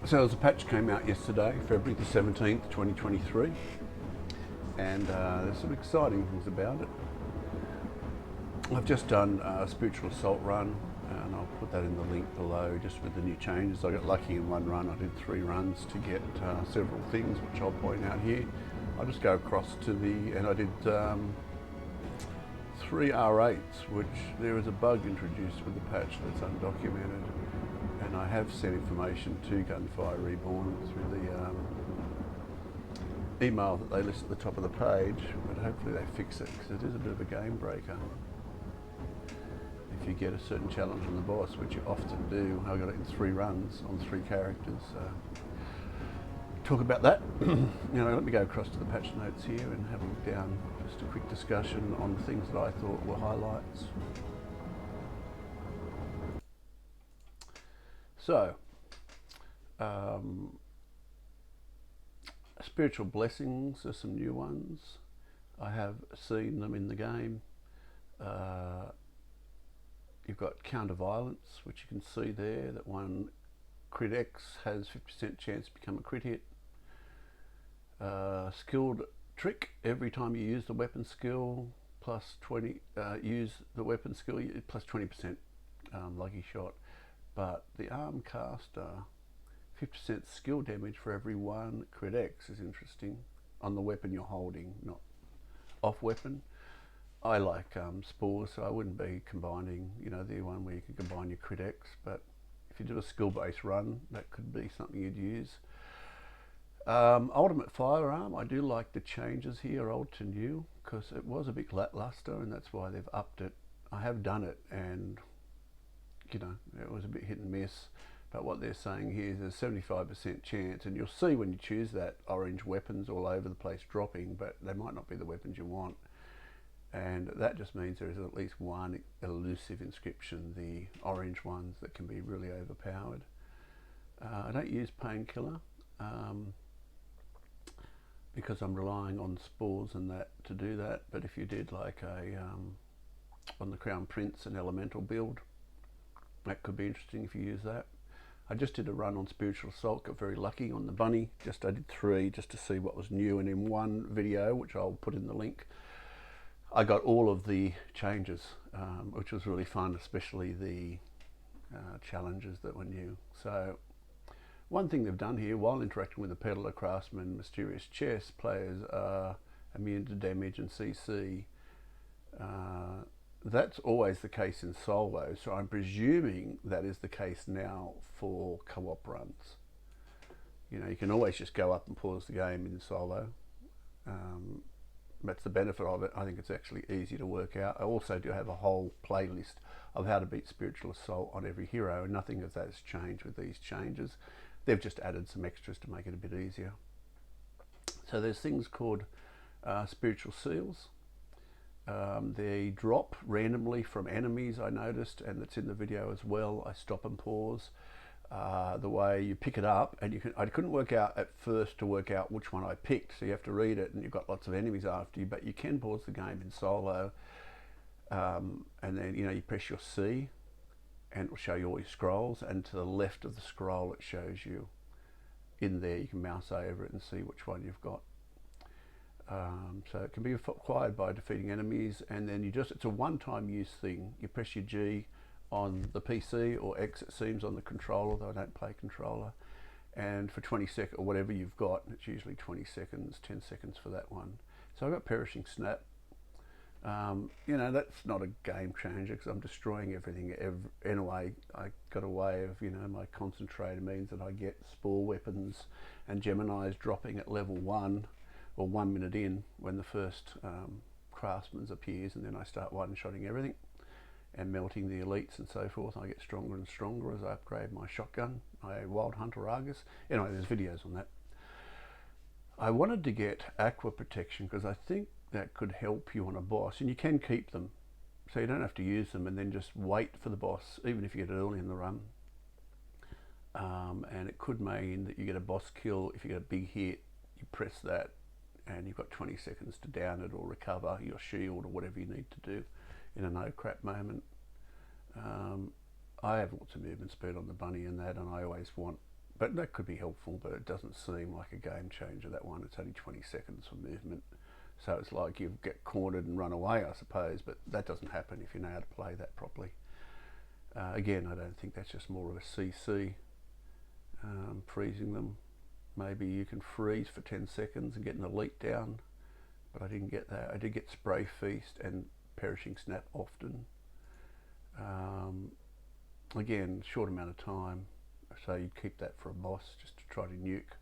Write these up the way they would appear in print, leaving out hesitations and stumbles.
So there's a patch came out yesterday, February the 17th, 2023, and there's some exciting things about it. I've just done a spiritual assault run, and I'll put that in the link below, just with the new changes. I got lucky in one run. I did 3 runs to get several things, which I'll point out here. I'll just go across to and I did 3 R8s, which there is a bug introduced with the patch that's undocumented. And I have sent information to Gunfire Reborn through the email that they list at the top of the page, but hopefully they fix it, because it is a bit of a game breaker. If you get a certain challenge on the boss, which you often do, I got it in 3 runs on 3 characters. Talk about that. Let me go across to the patch notes here and have a look down, just a quick discussion on things that I thought were highlights. So, spiritual blessings are some new ones. I have seen them in the game. You've got counter violence, which you can see there, that one crit X has 50% chance to become a crit hit. Skilled trick, every time you use the weapon skill, plus 20, use the weapon skill, plus 20% lucky shot. But the arm caster, 50% skill damage for every 1 crit X is interesting, on the weapon you're holding, not off weapon. I like spores, so I wouldn't be combining, the one where you can combine your crit X, but if you do a skill-based run, that could be something you'd use. Ultimate firearm, I do like the changes here, old to new, because it was a bit lackluster, and that's why they've upped it. I have done it, and it was a bit hit and miss, but what they're saying here is there's 75% chance, and you'll see when you choose that, orange weapons all over the place dropping, but they might not be the weapons you want. And that just means there is at least one elusive inscription, the orange ones, that can be really overpowered. I don't use painkiller because I'm relying on spores and that to do that, but if you did like on the Crown Prince, an elemental build, that could be interesting if you use that. I just did a run on Spiritual Assault, got very lucky on the bunny. I did 3 just to see what was new, and in one video, which I'll put in the link, I got all of the changes, which was really fun, especially the challenges that were new. So one thing they've done here, while interacting with the Peddler, Craftsman, Mysterious Chess, players are immune to damage and CC. That's always the case in solo, so I'm presuming that is the case now for co-op runs. You can always just go up and pause the game in solo. That's the benefit of it. I think it's actually easy to work out. I also do have a whole playlist of how to beat Spiritual Assault on every hero, and nothing of that has changed with these changes. They've just added some extras to make it a bit easier. So there's things called Spiritual Seals. They drop randomly from enemies, I noticed, and that's in the video as well. I stop and pause. The way you pick it up, and I couldn't work out at first to work out which one I picked, so you have to read it, and you've got lots of enemies after you, but you can pause the game in solo, and then you press your C, and it will show you all your scrolls, and to the left of the scroll it shows you in there. You can mouse over it and see which one you've got. So it can be acquired by defeating enemies, and then it's a one-time use thing. You press your G on the PC, or X it seems on the controller, though I don't play controller, and for 20 seconds, or whatever you've got, it's usually 20 seconds, 10 seconds for that one. So I've got Perishing Snap. That's not a game changer because I'm destroying everything anyway. I got a way of, my concentrator means that I get spore weapons and Geminis dropping at level 1 or 1 minute in when the first craftsman appears, and then I start one-shotting everything and melting the elites and so forth. I get stronger and stronger as I upgrade my shotgun, my Wild Hunter Argus. Anyway, there's videos on that. I wanted to get Aqua Protection because I think that could help you on a boss, and you can keep them, so you don't have to use them and then just wait for the boss, even if you get it early in the run. And it could mean that you get a boss kill. If you get a big hit, you press that, and you've got 20 seconds to down it or recover your shield or whatever you need to do in a no crap moment. I have lots of movement speed on the bunny and that, and I always want but that could be helpful, but it doesn't seem like a game changer, that one. It's only 20 seconds for movement. So it's like you get cornered and run away, I suppose, but that doesn't happen if you know how to play that properly. Again, I don't think that's just more of a CC, freezing them. Maybe you can freeze for 10 seconds and get an elite down, but I didn't get that. I did get spray feast and perishing snap often. Again, short amount of time, so you'd keep that for a boss just to try to nuke.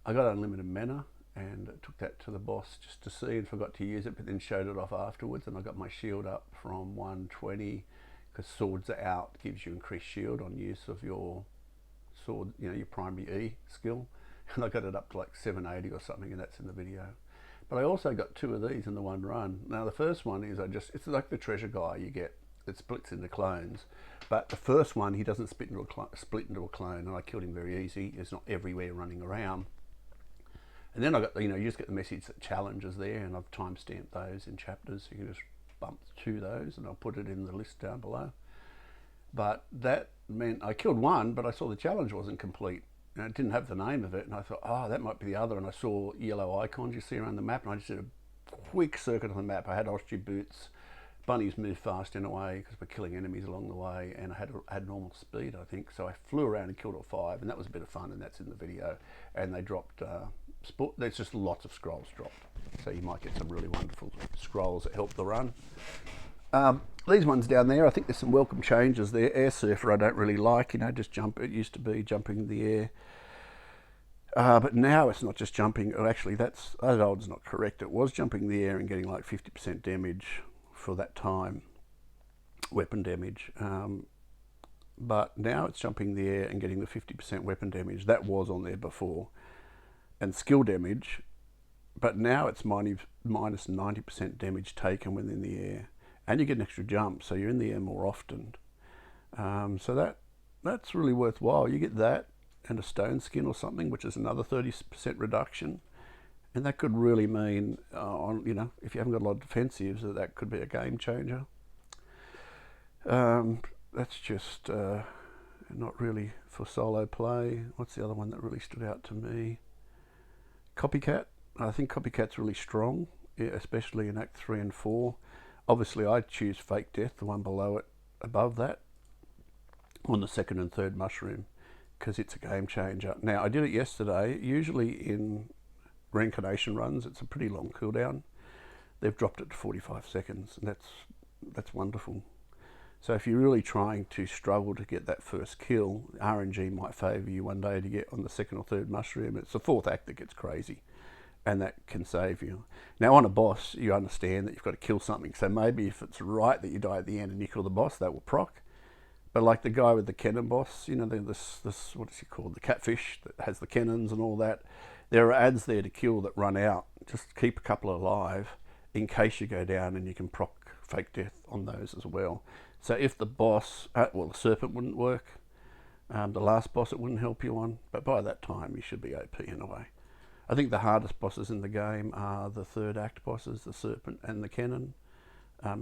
I got unlimited mana and took that to the boss just to see and forgot to use it, but then showed it off afterwards, and I got my shield up from 120 because swords are out, gives you increased shield on use of your sword, you know, your primary E skill, and I got it up to like 780 or something, and that's in the video. But I also got 2 of these in the one run. Now the first one is it's like the treasure guy you get. It splits into clones, but the first one he doesn't split into a clone, and I killed him very easy. It's not everywhere running around. And then I got, you just get the message that challenges there, and I've timestamped those in chapters, so you can just bump to those, and I'll put it in the list down below. But that meant I killed one, but I saw the challenge wasn't complete. And it didn't have the name of it, and I thought, oh, that might be the other. And I saw yellow icons you see around the map, and I just did a quick circuit on the map. I had ostrich boots. Bunnies move fast in a way because we're killing enemies along the way, and I had normal speed, I think. So I flew around and killed all 5, and that was a bit of fun, and that's in the video. And they dropped there's just lots of scrolls dropped, so you might get some really wonderful scrolls that help the run. These ones down there, I think there's some welcome changes there. Air Surfer I don't really like, just jump. It used to be jumping in the air, but now it's not just jumping. Oh, actually, that old's not correct. It was jumping in the air and getting like 50% damage for that time, weapon damage. But now it's jumping in the air and getting the 50% weapon damage. That was on there before. And skill damage, but now it's minus 90% damage taken when in the air, and you get an extra jump, so you're in the air more often. So that's really worthwhile. You get that and a stone skin or something, which is another 30% reduction, and that could really mean, if you haven't got a lot of defensives, that could be a game changer. That's just not really for solo play. What's the other one that really stood out to me? Copycat. I think Copycat's really strong, especially in Act 3 and 4. Obviously, I'd choose Fake Death, the one below it, above that, on the 2nd and 3rd mushroom, because it's a game changer. Now, I did it yesterday. Usually in Reincarnation runs, it's a pretty long cooldown. They've dropped it to 45 seconds, and that's wonderful. So if you're really trying to struggle to get that first kill, RNG might favour you one day to get on the 2nd or 3rd mushroom. It's the 4th act that gets crazy, and that can save you. Now on a boss, you understand that you've got to kill something, so maybe if it's right that you die at the end and you kill the boss, that will proc. But like the guy with the cannon boss, this what is he called, the catfish that has the cannons and all that, there are ads there to kill that run out. Just keep a couple alive in case you go down, and you can proc Fake Death on those as well. So if the boss, the serpent wouldn't work, the last boss it wouldn't help you on, but by that time you should be OP in a way. I think the hardest bosses in the game are the 3rd act bosses, the serpent and the cannon,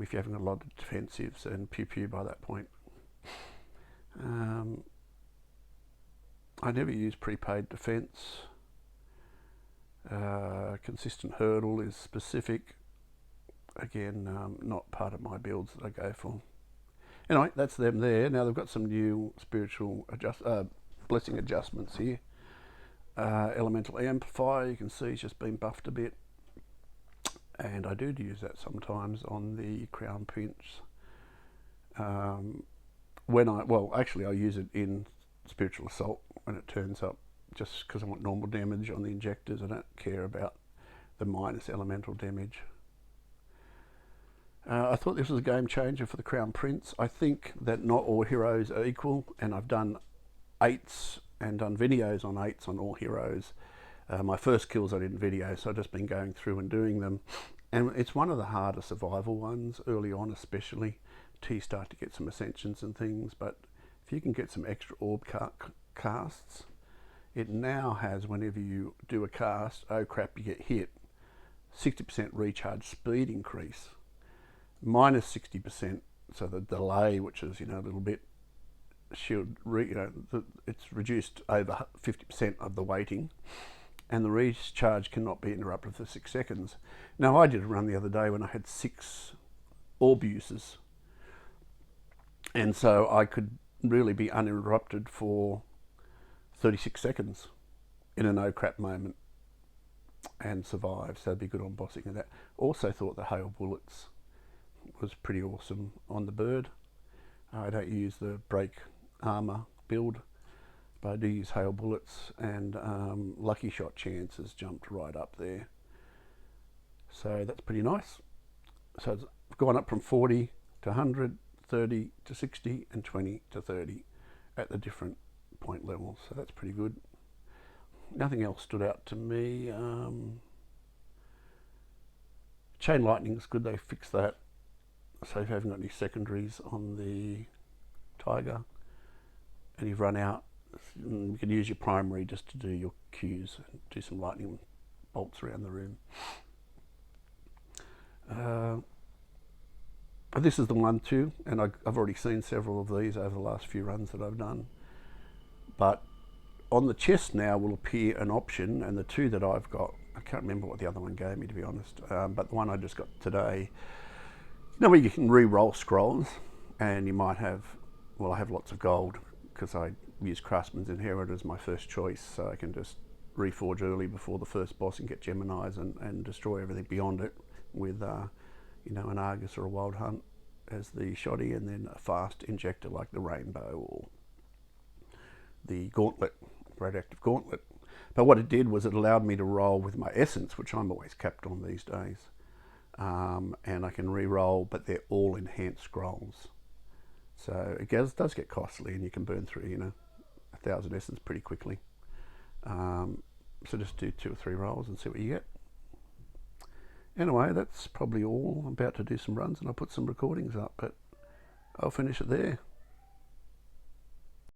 if you haven't got a lot of defensives and pew by that point. I never use prepaid defense. Consistent hurdle is specific. Again, not part of my builds that I go for. Anyway, that's them there. Now they've got some new spiritual blessing adjustments here. Elemental Amplifier, you can see it's just been buffed a bit. And I do use that sometimes on the Crown Prince. I use it in Spiritual Assault when it turns up, just because I want normal damage on the injectors. I don't care about the minus elemental damage. I thought this was a game changer for the Crown Prince. I think that not all heroes are equal, and I've done 8s and done videos on 8s on all heroes. My first kills I did in video, so I've just been going through and doing them. And it's one of the harder survival ones, early on especially, till you start to get some ascensions and things. But if you can get some extra orb casts, it now has, whenever you do a cast, oh crap, you get hit, 60% recharge speed increase, minus 60%, so the delay, which is a little bit, it's reduced over 50% of the weighting, and the recharge cannot be interrupted for 6 seconds. Now, I did a run the other day when I had 6 orb uses, and so I could really be uninterrupted for 36 seconds in a no crap moment and survive. So it'd be good on bossing and that. Also thought the hail bullets was pretty awesome on the bird. I don't use the break armor build, but I do use hail bullets, and lucky shot chances jumped right up there. So that's pretty nice. So it's gone up from 40 to 100, 30 to 60, and 20 to 30 at the different point levels. So that's pretty good. Nothing else stood out to me. Chain lightning's good, they fixed that. So if you haven't got any secondaries on the Tiger and you've run out, you can use your primary just to do your cues and do some lightning bolts around the room. This is the one too, and I've already seen several of these over the last few runs that I've done. But on the chest now will appear an option, and the 2 that I've got, I can't remember what the other one gave me, to be honest, but the one I just got today, where you can re-roll scrolls, and you might have, well, I have lots of gold because I use Craftsman's Inherit as my first choice, so I can just reforge early before the first boss and get Geminis and destroy everything beyond it with an Argus or a Wild Hunt as the shoddy, and then a fast injector like the Rainbow or the Gauntlet, Radioactive Gauntlet. But what it did was it allowed me to roll with my Essence, which I'm always capped on these days, and I can re-roll, but they're all enhanced scrolls. So it does get costly, and you can burn through 1,000 Essence pretty quickly. So just do 2 or 3 rolls and see what you get. Anyway, that's probably all. I'm about to do some runs and I'll put some recordings up, but I'll finish it there.